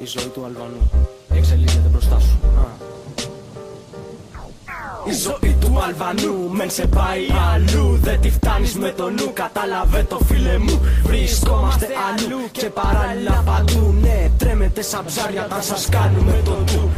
ζωή του Αλβανού εξελίσσεται μπροστά σου. Η ζωή του Αλβανού μεν σε πάει αλλού. Δεν τη φτάνεις με το νου, κατάλαβε το φίλε μου. Βρισκόμαστε αλλού και παράλληλα παντού. Ναι, τρέμετε σαν ψάρια όταν σας κάνουμε το ντου.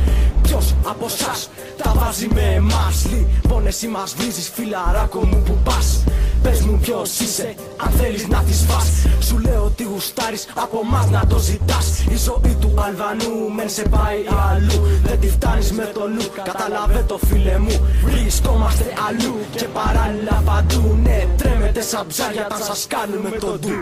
Ποιος από εσάς τα βάζει με εμάς? Λοιπόν εσύ μας βρίζεις φιλαράκο μου που πας. Πες μου ποιος είσαι, αν θέλεις να τις φας. Σου λέω ότι γουστάρεις από μας να το ζητάς. Η ζωή του Αλβανού μεν σε πάει αλλού. Δεν τη φτάνεις με το νου, καταλαβέ το φίλε μου. Βρισκόμαστε αλλού και παράλληλα παντού. Ναι, τρέμετε σαν ψάρια όταν σας κάνουμε το ντου.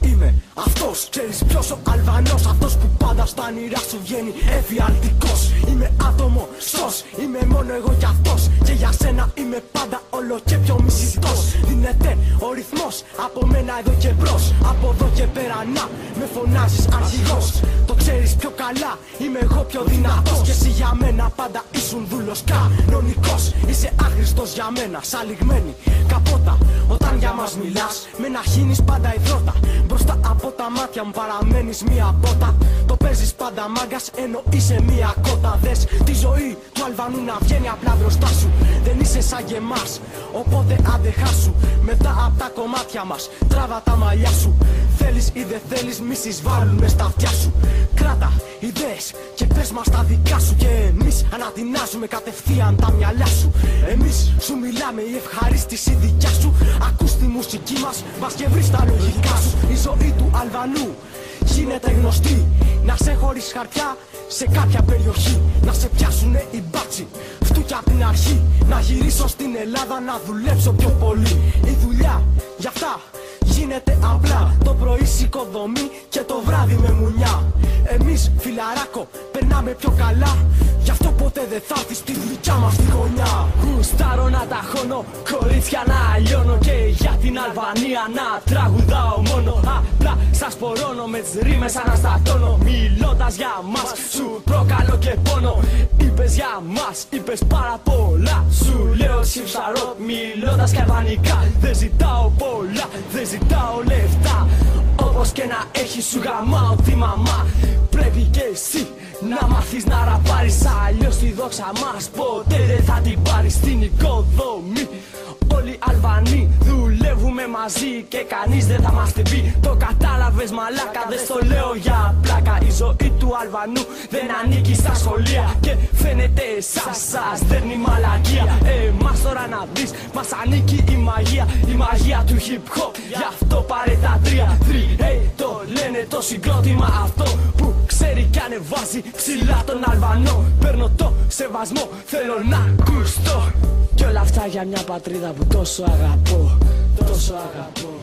Είμαι αυτός, ξέρεις ποιος ο Αλβανός? Αυτός που πάντα στα όνειρά σου βγαίνει εφιαλτικός. Είμαι άτομο, σως, είμαι μόνο εγώ κι αυτός. Και για σένα είμαι πάντα όλο και πιο μισητός. Δίνεται ο ρυθμός από μένα εδώ και μπρος. Από εδώ και πέρα να με φωνάζεις αρχηγός. Το ξέρεις πιο καλά, είμαι εγώ πιο δυνατός. Και εσύ για μένα πάντα ήσουν δούλος κανονικός. Είσαι άχρηστος για μένα, σαλιγμένη καπότα. Όταν για μας μιλάς, με να χύνεις πάντα υδρότα. Μπροστά από τα μάτια μου παραμένεις μία πότα. Το παίζεις πάντα μάγκας ενώ είσαι μία κότα. Δες τη ζωή του Αλβανού να βγαίνει απλά μπροστά σου. Δεν είσαι σαν και εμάς, οπότε άντε χάσου. Μετά απ' τα κομμάτια μας τράβα τα μαλλιά σου. Θέλεις ή δεν θέλεις μη συσβάλλουν μες στα αυτιά σου. Κράτα ιδέες και πες μας τα δικά σου. Και εμείς ανατινάζουμε κατευθείαν τα μυαλιά σου. Εμείς σου μιλάμε, η ευχαρίστηση δικιά σου. Ακούς τη μουσική μας και βρεις τα λογικά σου. Η ζωή του Αλβανού γίνεται γνωστή. Να σε χωρίς χαρτιά σε κάποια περιοχή. Να σε πιάσουνε οι μπάτσι φτούκια απ' την αρχή. Να γυρίσω στην Ελλάδα να δουλέψω πιο πολύ. Η δουλειά γι' αυτά γίνεται απλά. Το πρωί σηκωδομή και το βράδυ με μουνιά. Εμείς φιλαράκο περνάμε πιο καλά. Γι' αυτό ποτέ δεν θα έρθεις στη δικιά μας τη γωνιά. Γουστάρω να ταχώνω, κορίτσια να λιώνω. Και για την Αλβανία να τραγουδάω μόνο. Απλά σας πορώνω με τις ρήμες αναστατώνω. Μιλώντας για μας σου προκαλώ και πόνο. Είπες για μας, είπες πάρα πολλά. Σου λέω συμψαρώ μιλώντας και αλβανικά. Δεν ζητάω πολλά, δεν ζητάω λεφτά. Όπως και να έχεις σου γαμάω τη μαμά. Πρέπει και εσύ να μάθεις να ραπάρεις. Αλλιώς τη δόξα μας ποτέ δεν θα την πάρεις. Στην οικοδομή όλοι Αλβανοί δουλεύουμε μαζί και κανείς δεν θα μας την πει. Το κατάλαβες μαλάκα, δεν στο λέω για πλάκα. Η ζωή του Αλβανού δεν ανήκει στα σχολεία. Και φαίνεται σας δέρνει μαλακία. Εμάς τώρα να δεις, μας ανήκει η μαγεία. Η μαγεία του hip hop, γι' αυτό πάρε τα 3-3. Το λένε το συγκρότημα αυτό που ξέρει κι ανεβάζει ψηλά τον Αλβανό. Παίρνω το σεβασμό, θέλω να ακουστώ. Κι όλα αυτά για μια πατρίδα που τόσο αγαπώ, τόσο αγαπώ.